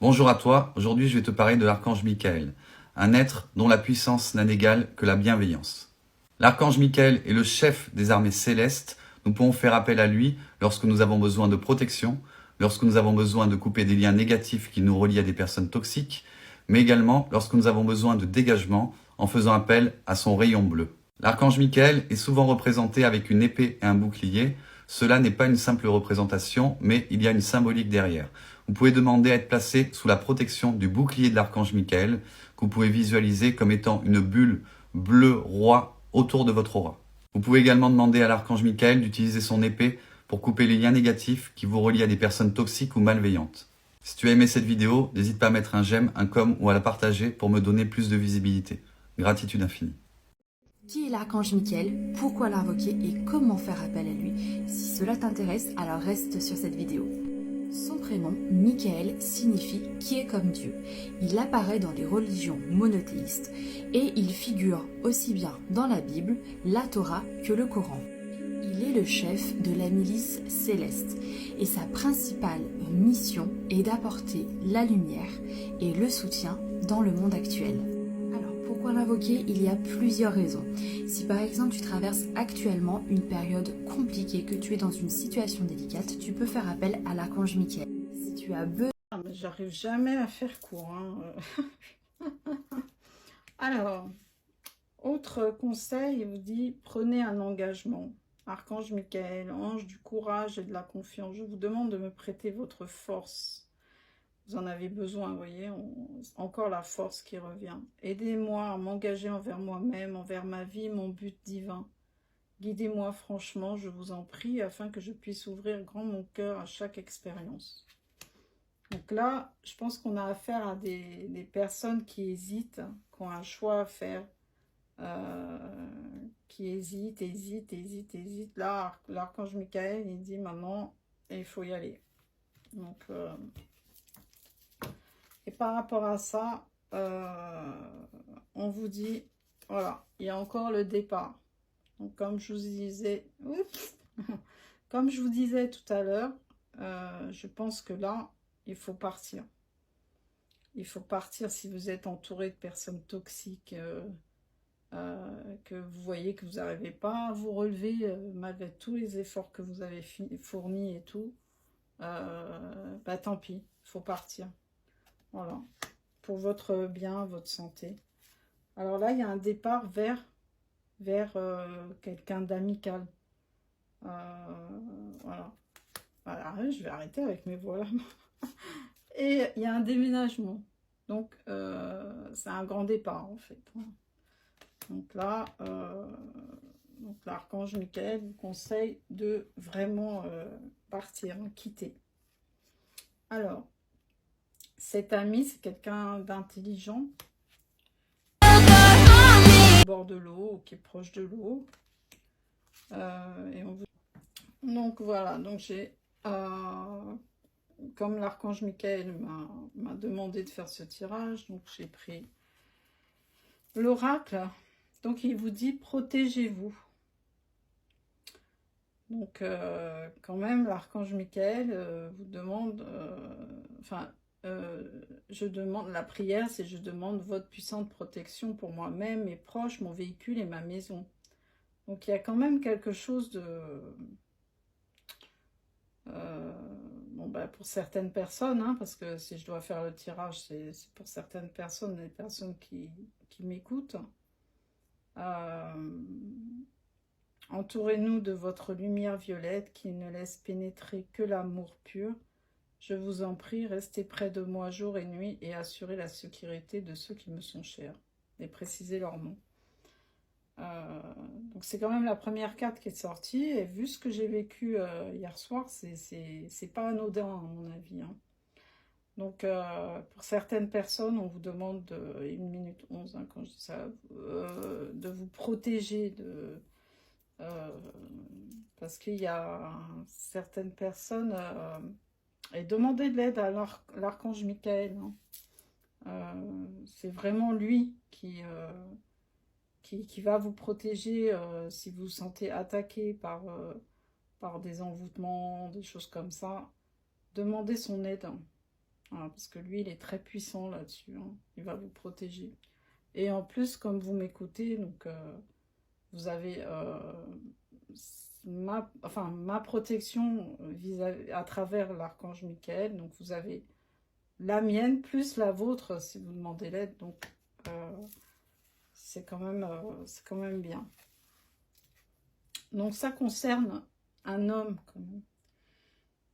Bonjour à toi, aujourd'hui je vais te parler de l'archange Michael, un être dont la puissance n'a d'égal que la bienveillance. L'archange Michael est le chef des armées célestes, nous pouvons faire appel à lui lorsque nous avons besoin de protection, lorsque nous avons besoin de couper des liens négatifs qui nous relient à des personnes toxiques, mais également lorsque nous avons besoin de dégagement en faisant appel à son rayon bleu. L'archange Michael est souvent représenté avec une épée et un bouclier. Cela n'est pas une simple représentation, mais il y a une symbolique derrière. Vous pouvez demander à être placé sous la protection du bouclier de l'archange Michael, que vous pouvez visualiser comme étant une bulle bleue roi autour de votre aura. Vous pouvez également demander à l'archange Michael d'utiliser son épée pour couper les liens négatifs qui vous relient à des personnes toxiques ou malveillantes. Si tu as aimé cette vidéo, n'hésite pas à mettre un j'aime, un com ou à la partager pour me donner plus de visibilité. Gratitude infinie. Qui est l'archange Michael? Pourquoi l'invoquer et comment faire appel à lui? Si cela t'intéresse, alors reste sur cette vidéo. Son prénom, Michael, signifie « qui est comme Dieu ». Il apparaît dans les religions monothéistes et il figure aussi bien dans la Bible, la Torah que le Coran. Il est le chef de la milice céleste et sa principale mission est d'apporter la lumière et le soutien dans le monde actuel. Pourquoi l'invoquer? Il y a plusieurs raisons. Si par exemple tu traverses actuellement une période compliquée, que tu es dans une situation délicate, tu peux faire appel à l'archange Michael. Si tu as besoin... J'arrive jamais à faire court. Alors, autre conseil, il vous dit, prenez un engagement. Archange Michael, ange du courage et de la confiance, je vous demande de me prêter votre force. Vous en avez besoin, vous voyez, encore la force qui revient. Aidez-moi à m'engager envers moi-même, envers ma vie, mon but divin. Guidez-moi franchement, je vous en prie, afin que je puisse ouvrir grand mon cœur à chaque expérience. Donc là, je pense qu'on a affaire à des personnes qui hésitent, qui ont un choix à faire, qui hésitent. Là, l'archange Michael, il dit maintenant, il faut y aller. Donc... Et par rapport à ça, on vous dit, voilà, il y a encore le départ. Donc comme je vous disais, comme je vous disais tout à l'heure, je pense que là, il faut partir. Il faut partir si vous êtes entouré de personnes toxiques, que vous voyez que vous n'arrivez pas à vous relever malgré tous les efforts que vous avez fournis et tout. Bah tant pis, il faut partir. Voilà, pour votre bien, votre santé. Alors là, il y a un départ vers quelqu'un d'amical. Voilà. Voilà, je vais arrêter avec mes voix là. Et il y a un déménagement. Donc, c'est un grand départ en fait. Donc là, l'archange Michael vous conseille de vraiment partir, quitter. Alors, cet ami, c'est quelqu'un d'intelligent, au bord de l'eau, qui est proche de l'eau. Donc voilà, donc j'ai, comme l'archange Michael m'a demandé de faire ce tirage, donc j'ai pris l'oracle. Donc il vous dit protégez-vous. Donc quand même, l'archange Michael vous demande, je demande, la prière, c'est je demande votre puissante protection pour moi-même, mes proches, mon véhicule et ma maison. Donc il y a quand même quelque chose de... bon, bah, pour certaines personnes, hein, parce que si je dois faire le tirage, c'est pour certaines personnes, les personnes qui m'écoutent. Entourez-nous de votre lumière violette qui ne laisse pénétrer que l'amour pur. Je vous en prie, restez près de moi jour et nuit et assurez la sécurité de ceux qui me sont chers. Et précisez leur nom. Donc c'est quand même la première carte qui est sortie. Et vu ce que j'ai vécu hier soir, c'est pas anodin à mon avis. Hein. Donc pour certaines personnes, on vous demande, 1 minute 11, hein, quand je dis ça, de vous protéger parce qu'il y a certaines personnes... et demandez de l'aide à l'archange Michael. Hein. C'est vraiment lui qui va vous protéger si vous vous sentez attaqué par des envoûtements, des choses comme ça. Demandez son aide. Hein. Voilà, parce que lui, il est très puissant là-dessus. Hein. Il va vous protéger. Et en plus, comme vous m'écoutez, donc vous avez ma protection à travers l'archange Michael. Donc vous avez la mienne plus la vôtre si vous demandez l'aide. Donc c'est quand même bien. Donc ça concerne un homme quand même.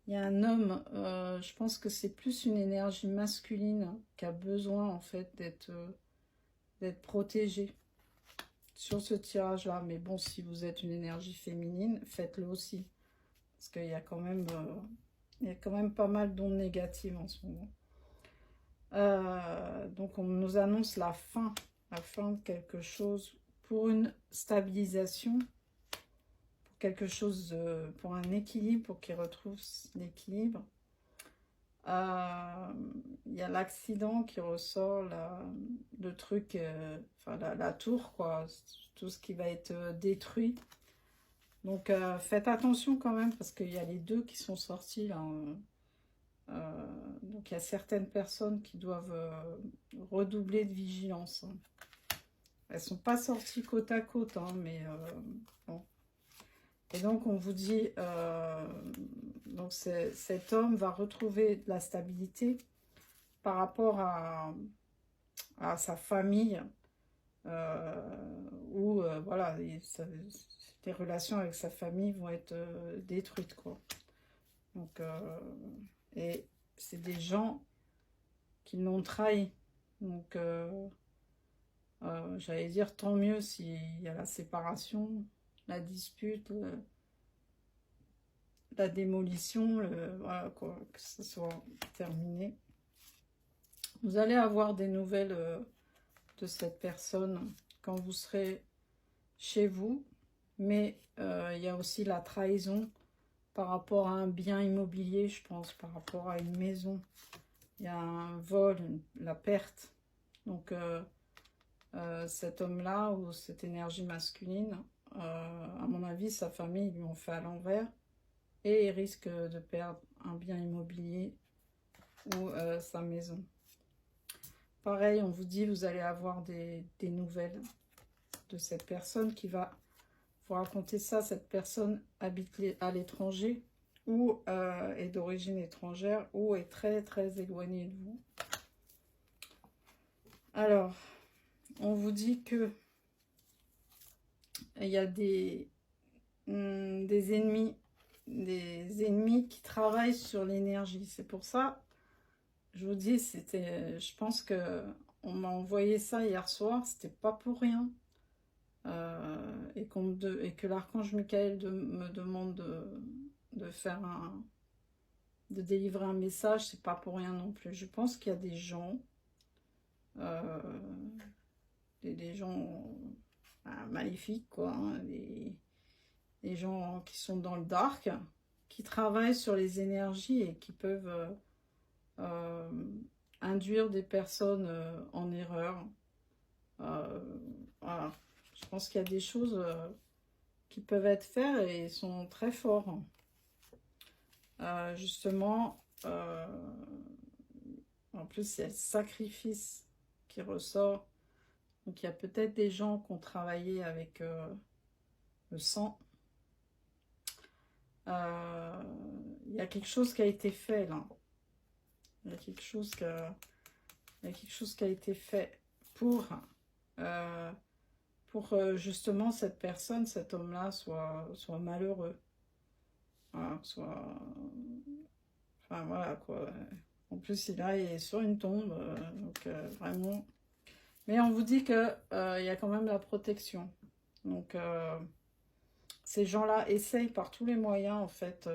Il y a un homme, je pense que c'est plus une énergie masculine qui a besoin en fait d'être protégé sur ce tirage-là. Mais bon, si vous êtes une énergie féminine, faites-le aussi. Parce qu'il y a quand même pas mal d'ondes négatives en ce moment. Donc on nous annonce la fin de quelque chose pour une stabilisation, pour quelque chose, pour un équilibre, pour qu'il retrouve l'équilibre. Il y a l'accident qui ressort, le truc, la tour, quoi, tout ce qui va être détruit. Donc faites attention quand même, parce qu'il y a les deux qui sont sortis là. Donc il y a certaines personnes qui doivent redoubler de vigilance. Hein. Elles sont pas sorties côte à côte, hein, mais bon. Et donc on vous dit, donc cet homme va retrouver de la stabilité par rapport à sa famille, où voilà, les relations avec sa famille vont être détruites, quoi. Donc et c'est des gens qui l'ont trahi. Donc j'allais dire tant mieux s'il y a la séparation, la dispute, la démolition, voilà quoi, que ce soit terminé. Vous allez avoir des nouvelles de cette personne quand vous serez chez vous, mais il y a aussi la trahison par rapport à un bien immobilier, je pense, par rapport à une maison. Il y a un vol, la perte. Donc cet homme-là ou cette énergie masculine, à mon avis, sa famille lui ont fait à l'envers et il risque de perdre un bien immobilier ou sa maison. Pareil, on vous dit, vous allez avoir des nouvelles de cette personne qui va vous raconter ça. Cette personne habite à l'étranger ou est d'origine étrangère ou est très très éloignée de vous. Alors, on vous dit que il y a des ennemis qui travaillent sur l'énergie. C'est pour ça, je vous dis, je pense que on m'a envoyé ça hier soir, c'était pas pour rien. Et que l'archange Michael me demande de délivrer un message, c'est pas pour rien non plus. Je pense qu'il y a des gens, des gens maléfiques, quoi, hein, des gens qui sont dans le dark, qui travaillent sur les énergies et qui peuvent induire des personnes en erreur. Voilà. Je pense qu'il y a des choses qui peuvent être faites et sont très forts. Justement, en plus, il y a le sacrifice qui ressort. Donc, il y a peut-être des gens qui ont travaillé avec le sang. Il y a quelque chose qui a été fait, là. Il y a quelque chose qui a été fait pour justement cette personne, cet homme-là soit malheureux. Voilà, enfin voilà quoi. En plus il est sur une tombe, donc vraiment. Mais on vous dit que il y a quand même la protection. Donc ces gens-là essayent par tous les moyens en fait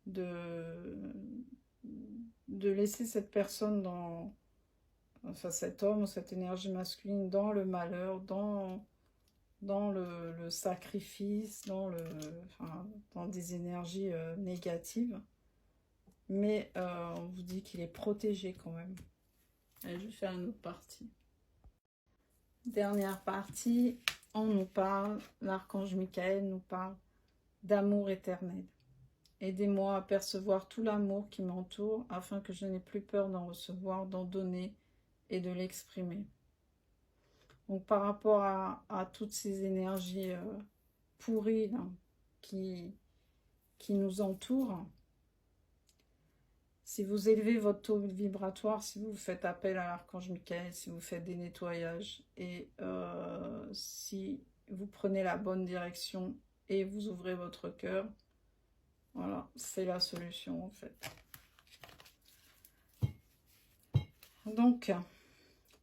de laisser cette personne enfin cet homme ou cette énergie masculine dans le malheur, dans le sacrifice, dans des énergies négatives. Mais on vous dit qu'il est protégé quand même. Allez, je vais faire une autre partie. Dernière partie, on nous parle, l'archange Michael nous parle d'amour éternel. Aidez-moi à percevoir tout l'amour qui m'entoure afin que je n'ai plus peur d'en recevoir, d'en donner et de l'exprimer. Donc par rapport à toutes ces énergies pourries là, qui nous entourent, si vous élevez votre taux vibratoire, si vous faites appel à l'archange Michael, si vous faites des nettoyages et si vous prenez la bonne direction et vous ouvrez votre cœur, voilà, c'est la solution en fait. Donc,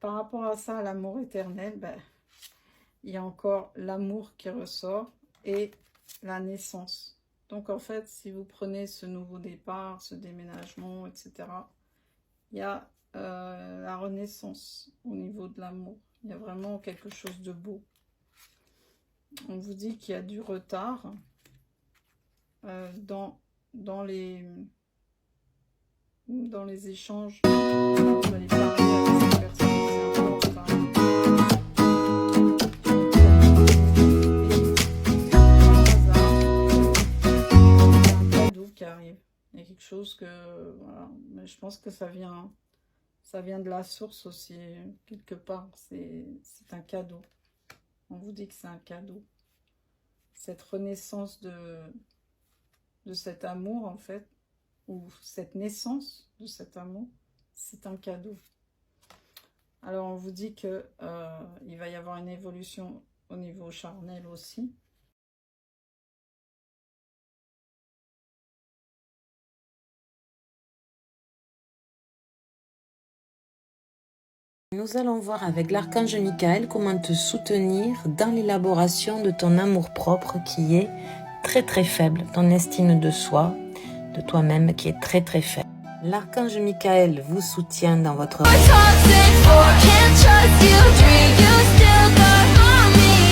par rapport à ça, l'amour éternel, ben, il y a encore l'amour qui ressort et la naissance. Donc en fait, si vous prenez ce nouveau départ, ce déménagement, etc., il y a la renaissance au niveau de l'amour. Il y a vraiment quelque chose de beau. On vous dit qu'il y a du retard dans les échanges. Vous allez parler avec cette personne, c'est important. Qui arrive. Il y a quelque chose que voilà, mais je pense que ça vient de la source aussi quelque part. C'est un cadeau. On vous dit que c'est un cadeau. Cette renaissance de cet amour en fait, ou cette naissance de cet amour, c'est un cadeau. Alors on vous dit que il va y avoir une évolution au niveau charnel aussi. Nous allons voir avec l'archange Michael comment te soutenir dans l'élaboration de ton amour-propre qui est très très faible, ton estime de soi, de toi-même qui est très très faible. L'archange Michael vous soutient dans votre